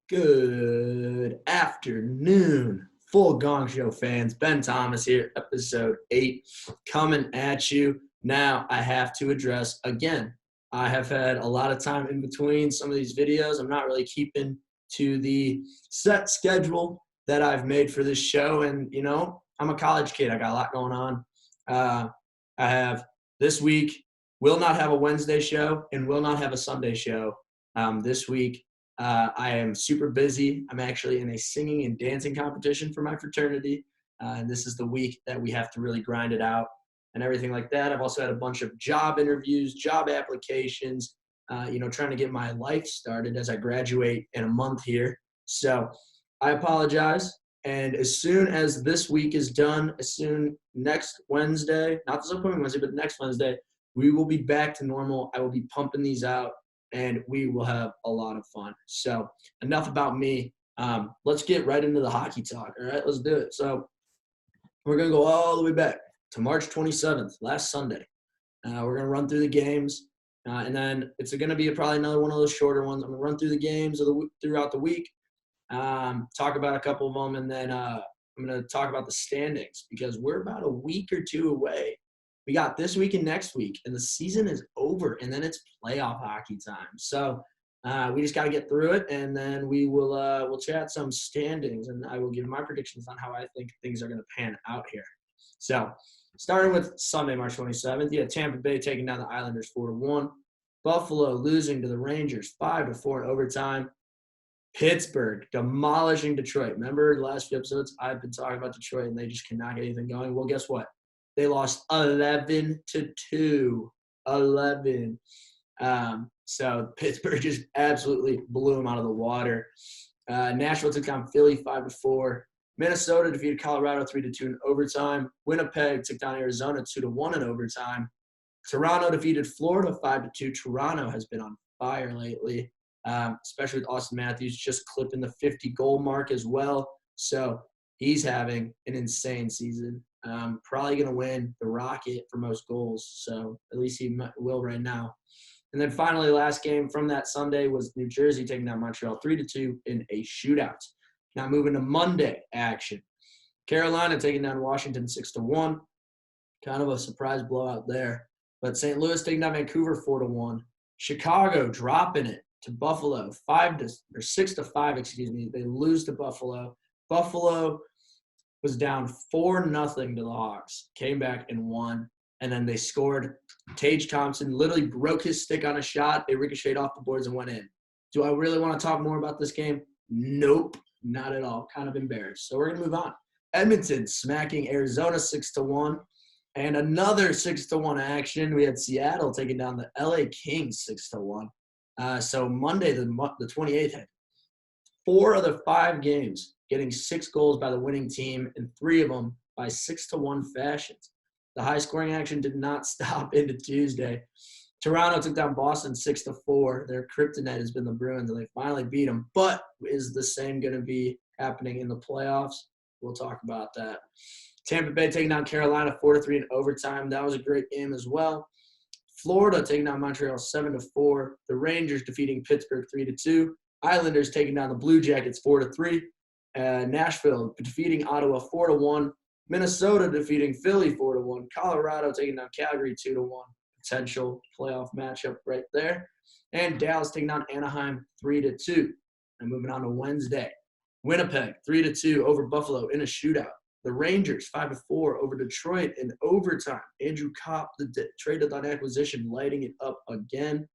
Good afternoon, full Gongshow fans. Ben Thomas here, episode 8, coming at you. Now, I have to address again. I have had a lot of time in between some of these videos. I'm not really keeping to the set schedule that I've made for this show. And, I'm a college kid. I got a lot going on. I have this week, will not have a Wednesday show and will not have a Sunday show this week. I am super busy. I'm actually in a singing and dancing competition for my fraternity. And this is the week that we have to really grind it out and everything like that. I've also had a bunch of job interviews, job applications, trying to get my life started as I graduate in a month here. So I apologize. And as soon as this week is done, next Wednesday, not this upcoming Wednesday, but next Wednesday, we will be back to normal. I will be pumping these out, and we will have a lot of fun. So enough about me. Let's get right into the hockey talk. All right, let's do it. So we're going to go all the way back to March 27th, last Sunday. We're going to run through the games, and then it's going to be probably another one of those shorter ones. I'm going to run through the games throughout the week, talk about a couple of them, and then I'm going to talk about the standings because we're about a week or two away. We got this week and next week, and the season is over, and then it's playoff hockey time. So we just got to get through it, and then we'll chat some standings, and I will give my predictions on how I think things are going to pan out here. So starting with Sunday, March 27th, you had Tampa Bay taking down the Islanders 4-1. Buffalo losing to the Rangers 5-4 in overtime. Pittsburgh demolishing Detroit. Remember the last few episodes, I've been talking about Detroit, and they just cannot get anything going. Well, guess what? They lost 11-2. 11. So Pittsburgh just absolutely blew them out of the water. Nashville took down Philly 5-4. Minnesota defeated Colorado 3-2 in overtime. Winnipeg took down Arizona 2-1 in overtime. Toronto defeated Florida 5-2. Toronto has been on fire lately, especially with Austin Matthews just clipping the 50-goal mark as well. So he's having an insane season. Probably going to win the Rocket for most goals, so at least he will right now. And then finally, last game from that Sunday was New Jersey taking down Montreal 3-2 in a shootout. Now moving to Monday action. Carolina taking down Washington 6-1. Kind of a surprise blowout there. But St. Louis taking down Vancouver 4-1. Chicago dropping it to Buffalo 6-5. They lose to Buffalo. Buffalo was down 4-0 to the Hawks, came back and won, and then they scored. Tage Thompson literally broke his stick on a shot. They ricocheted off the boards and went in. Do I really want to talk more about this game? Nope, not at all. Kind of embarrassed. So we're going to move on. Edmonton smacking Arizona 6-1, and another 6-1 action. We had Seattle taking down the LA Kings 6-1. So Monday, the 28th, had 4 of the 5 games getting 6 goals by the winning team, and 3 of them by 6-1 fashions. The high-scoring action did not stop into Tuesday. Toronto took down Boston 6-4. Their kryptonite has been the Bruins, and they finally beat them. But is the same going to be happening in the playoffs? We'll talk about that. Tampa Bay taking down Carolina 4-3 in overtime. That was a great game as well. Florida taking down Montreal 7-4. The Rangers defeating Pittsburgh 3-2. Islanders taking down the Blue Jackets 4-3. Nashville defeating Ottawa 4-1. Minnesota defeating Philly 4-1. Colorado taking down Calgary 2-1. Potential playoff matchup right there. And Dallas taking down Anaheim 3-2. And moving on to Wednesday. Winnipeg 3-2 over Buffalo in a shootout. The Rangers 5-4 over Detroit in overtime. Andrew Kopp, the traded on acquisition, lighting it up again.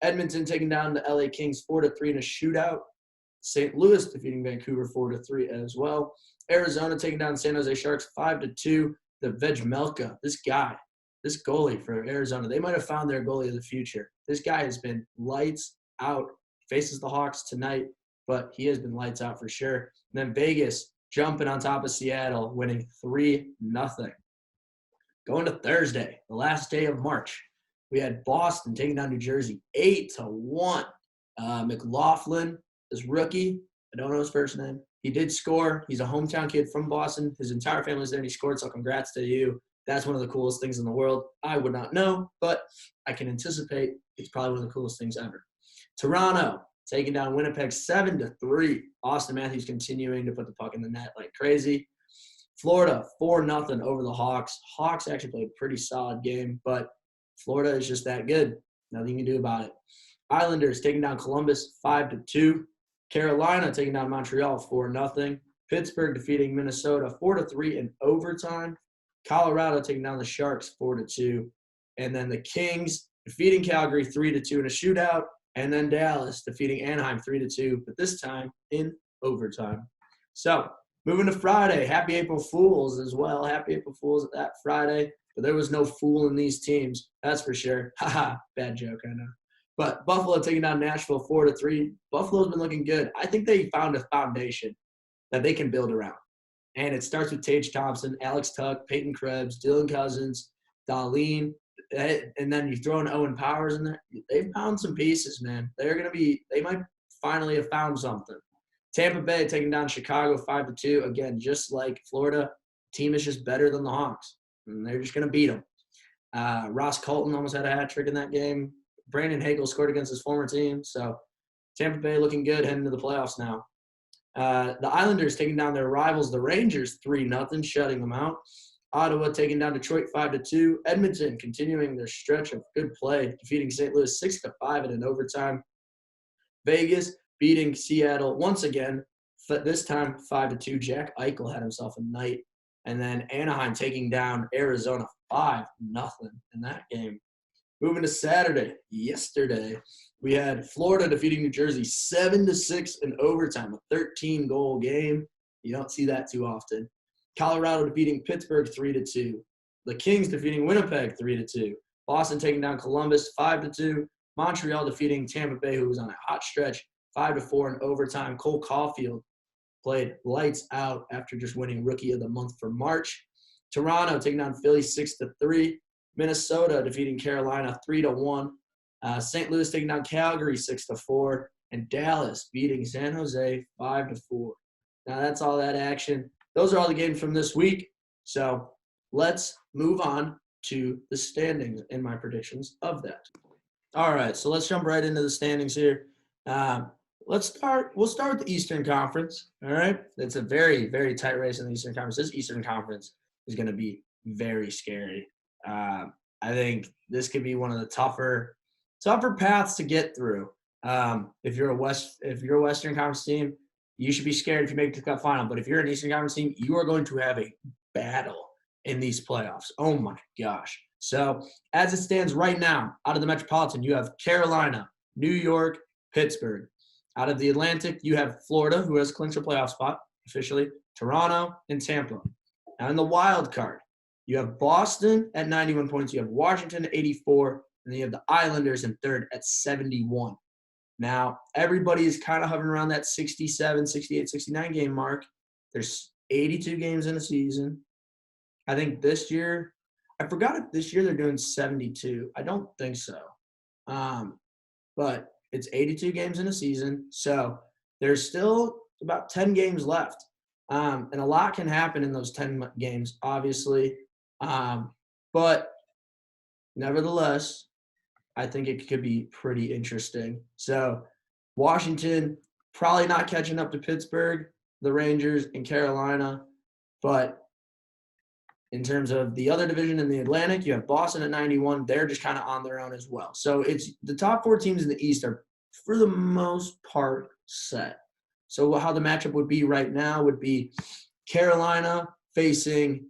Edmonton taking down the LA Kings 4-3 in a shootout. St. Louis defeating Vancouver 4-3 as well. Arizona taking down San Jose Sharks 5-2. The Vejmelka, this goalie for Arizona, they might have found their goalie of the future. This guy has been lights out. Faces the Hawks tonight, but he has been lights out for sure. And then Vegas jumping on top of Seattle, winning 3-0. Going to Thursday, the last day of March, we had Boston taking down New Jersey 8-1. McLaughlin, this rookie, I don't know his first name. He did score. He's a hometown kid from Boston. His entire family's there, and he scored, so congrats to you. That's one of the coolest things in the world. I would not know, but I can anticipate it's probably one of the coolest things ever. Toronto taking down Winnipeg 7-3. Austin Matthews continuing to put the puck in the net like crazy. Florida 4-0 over the Hawks. Hawks actually played a pretty solid game, but Florida is just that good. Nothing you can do about it. Islanders taking down Columbus 5-2. Carolina taking down Montreal 4-0. Pittsburgh defeating Minnesota 4-3 in overtime. Colorado taking down the Sharks 4-2. And then the Kings defeating Calgary 3-2 in a shootout. And then Dallas defeating Anaheim 3-2, but this time in overtime. So, moving to Friday, happy April Fools as well. Happy April Fools that Friday. But there was no fool in these teams, that's for sure. Haha, bad joke, I know. But Buffalo taking down Nashville 4-3. Buffalo's been looking good. I think they found a foundation that they can build around. And it starts with Tage Thompson, Alex Tuck, Peyton Krebs, Dylan Cousins, Darlene, and then you throw in Owen Powers in there. They've found some pieces, man. They might finally have found something. Tampa Bay taking down Chicago 5-2. Again, just like Florida, team is just better than the Hawks. And they're just going to beat them. Ross Colton almost had a hat trick in that game. Brandon Hagel scored against his former team. So Tampa Bay looking good heading to the playoffs now. The Islanders taking down their rivals, the Rangers, 3-0, shutting them out. Ottawa taking down Detroit 5-2. Edmonton continuing their stretch of good play, defeating St. Louis 6-5 in an overtime. Vegas beating Seattle once again, this time 5-2. Jack Eichel had himself a night. And then Anaheim taking down Arizona 5-0 in that game. Moving to Saturday, yesterday, we had Florida defeating New Jersey 7-6 in overtime, a 13-goal game. You don't see that too often. Colorado defeating Pittsburgh 3-2. The Kings defeating Winnipeg 3-2. Boston taking down Columbus 5-2. Montreal defeating Tampa Bay, who was on a hot stretch, 5-4 in overtime. Cole Caulfield played lights out after just winning Rookie of the Month for March. Toronto taking down Philly 6-3. Minnesota defeating Carolina 3-1. St. Louis taking down Calgary 6-4. And Dallas beating San Jose 5-4. Now that's all that action. Those are all the games from this week. So let's move on to the standings and my predictions of that. All right, so let's jump right into the standings here. We'll start with the Eastern Conference, all right? It's a very, very tight race in the Eastern Conference. This Eastern Conference is going to be very scary. I think this could be one of the tougher paths to get through. If you're a Western Conference team, you should be scared if you make the Cup final. But if you're an Eastern Conference team, you are going to have a battle in these playoffs. Oh, my gosh. So as it stands right now, out of the Metropolitan, you have Carolina, New York, Pittsburgh. Out of the Atlantic, you have Florida, who has clinched a playoff spot officially, Toronto, and Tampa. Now in the wild card, you have Boston at 91 points. You have Washington at 84. And then you have the Islanders in third at 71. Now, everybody is kind of hovering around that 67, 68, 69 game mark. There's 82 games in a season. I think this year, I forgot if this year they're doing 72. I don't think so. But it's 82 games in a season. So there's still about 10 games left. And a lot can happen in those 10 games, obviously. But nevertheless, I think it could be pretty interesting. So Washington probably not catching up to Pittsburgh, the Rangers, and Carolina. But in terms of the other division in the Atlantic, you have Boston at 91. They're just kind of on their own as well. So it's the top four teams in the East are, for the most part, set. So how the matchup would be right now would be Carolina facing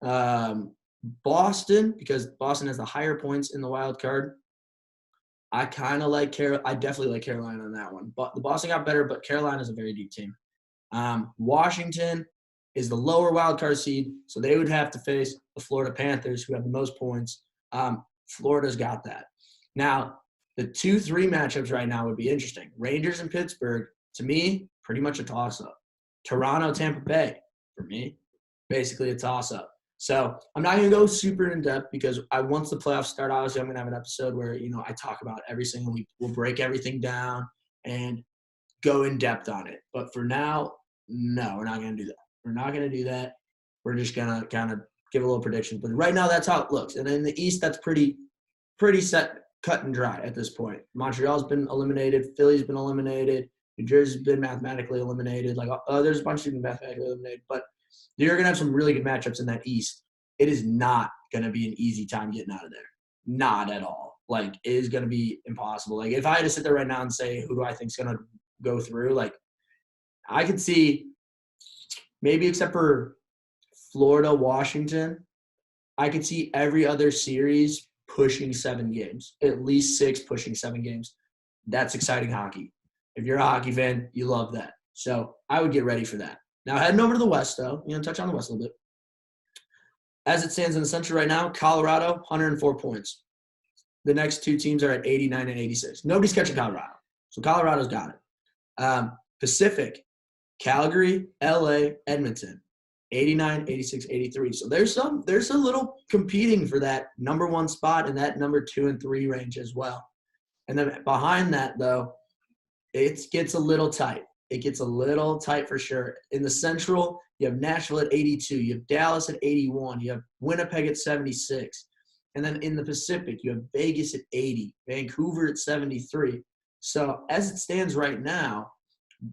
Boston, because Boston has the higher points in the wild card. I definitely like Carolina on that one. But the Boston got better, but Carolina is a very deep team. Washington is the lower wild card seed, so they would have to face the Florida Panthers, who have the most points. Florida's got that. Now, the 2-3 matchups right now would be interesting. Rangers and Pittsburgh, to me, pretty much a toss-up. Toronto, Tampa Bay, for me, basically a toss-up. So I'm not going to go super in-depth because once the playoffs start, obviously I'm going to have an episode where, I talk about every single week. We'll break everything down and go in-depth on it. But for now, no, we're not going to do that. We're not going to do that. We're just going to kind of give a little prediction. But right now, that's how it looks. And in the East, that's pretty set cut and dry at this point. Montreal's been eliminated. Philly's been eliminated. New Jersey's been mathematically eliminated. Like, there's a bunch of teams mathematically eliminated. But you're going to have some really good matchups in that East. It is not going to be an easy time getting out of there. Not at all. Like, it is going to be impossible. Like, if I had to sit there right now and say who do I think is going to go through, like, I could see maybe except for Florida, Washington, I could see every other series pushing 7 games, at least 6 pushing 7 games. That's exciting hockey. If you're a hockey fan, you love that. So I would get ready for that. Now, heading over to the West, though, touch on the West a little bit. As it stands in the Central right now, Colorado, 104 points. The next 2 teams are at 89 and 86. Nobody's catching Colorado. So Colorado's got it. Pacific, Calgary, LA, Edmonton, 89, 86, 83. So there's a little competing for that number 1 spot and that number 2 and 3 range as well. And then behind that, though, it gets a little tight. It gets a little tight for sure. In the Central, you have Nashville at 82. You have Dallas at 81. You have Winnipeg at 76. And then in the Pacific, you have Vegas at 80. Vancouver at 73. So as it stands right now,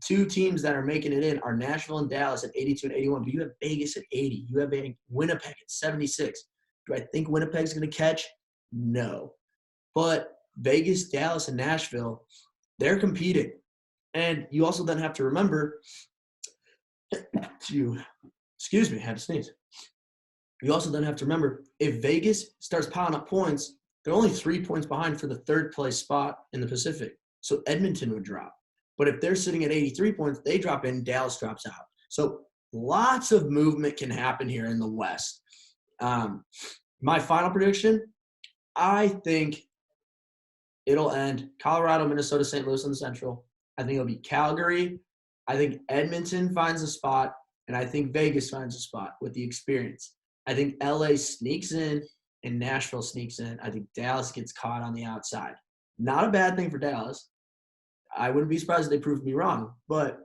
2 teams that are making it in are Nashville and Dallas at 82 and 81. But you have Vegas at 80. You have Winnipeg at 76. Do I think Winnipeg's going to catch? No. But Vegas, Dallas, and Nashville, they're competing. And you also then have to remember excuse me, I had to sneeze. You also then have to remember, if Vegas starts piling up points, they're only 3 points behind for the 3rd place spot in the Pacific. So Edmonton would drop. But if they're sitting at 83 points, they drop in, Dallas drops out. So lots of movement can happen here in the West. My final prediction, I think it'll end Colorado, Minnesota, St. Louis in the Central. I think it'll be Calgary. I think Edmonton finds a spot, and I think Vegas finds a spot with the experience. I think LA sneaks in and Nashville sneaks in. I think Dallas gets caught on the outside. Not a bad thing for Dallas. I wouldn't be surprised if they proved me wrong, but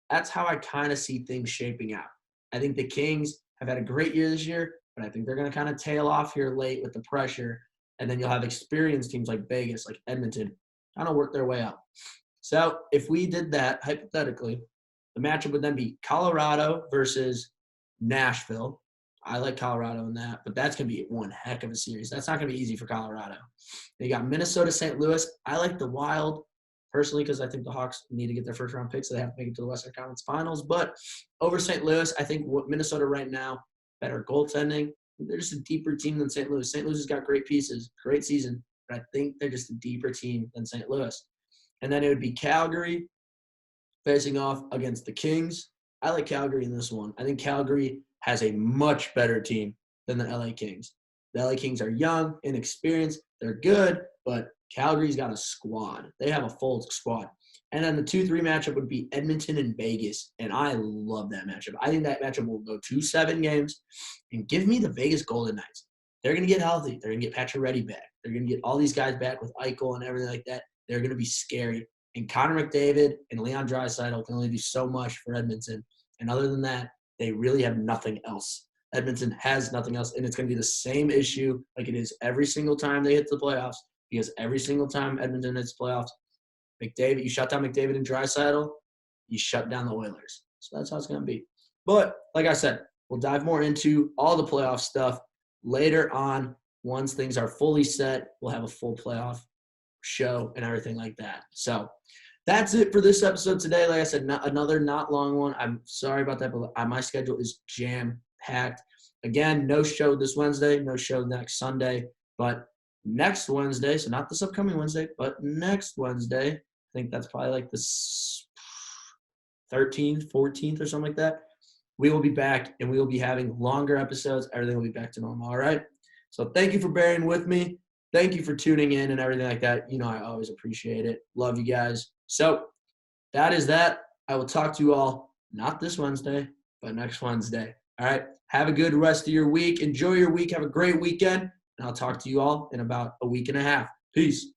that's how I kind of see things shaping out. I think the Kings have had a great year this year, but I think they're going to kind of tail off here late with the pressure, and then you'll have experienced teams like Vegas, like Edmonton, kind of work their way up. So if we did that, hypothetically, the matchup would then be Colorado versus Nashville. I like Colorado in that, but that's going to be one heck of a series. That's not going to be easy for Colorado. They got Minnesota, St. Louis. I like the Wild personally because I think the Hawks need to get their first-round picks, so they have to make it to the Western Conference Finals. But over St. Louis, I think Minnesota right now, better goaltending. They're just a deeper team than St. Louis. St. Louis has got great pieces, great season, but I think they're just a deeper team than St. Louis. And then it would be Calgary facing off against the Kings. I like Calgary in this one. I think Calgary has a much better team than the LA Kings. The LA Kings are young, inexperienced. They're good, but Calgary's got a squad. They have a full squad. And then the 2-3 matchup would be Edmonton and Vegas, and I love that matchup. I think that matchup will go 2-7 games. And give me the Vegas Golden Knights. They're going to get healthy. They're going to get Pacioretty back. They're going to get all these guys back with Eichel and everything like that. They're going to be scary. And Connor McDavid and Leon Draisaitl can only do so much for Edmonton. And other than that, they really have nothing else. Edmonton has nothing else, and it's going to be the same issue like it is every single time they hit the playoffs, because every single time Edmonton hits the playoffs, McDavid, you shut down McDavid and Draisaitl, you shut down the Oilers. So that's how it's going to be. But like I said, we'll dive more into all the playoff stuff later on. Once things are fully set, we'll have a full playoff show and everything like that. So that's it for this episode today. Like I said, another not long one. I'm sorry about that, but my schedule is jam-packed. Again, no show this Wednesday, no show next Sunday. But next Wednesday, so not this upcoming Wednesday, but next Wednesday, I think that's probably like the 13th, 14th or something like that, we will be back, and we will be having longer episodes. Everything will be back to normal, all right? So thank you for bearing with me. Thank you for tuning in and everything like that. You know, I always appreciate it. Love you guys. So that is that. I will talk to you all, not this Wednesday, but next Wednesday. All right. Have a good rest of your week. Enjoy your week. Have a great weekend. And I'll talk to you all in about a week and a half. Peace.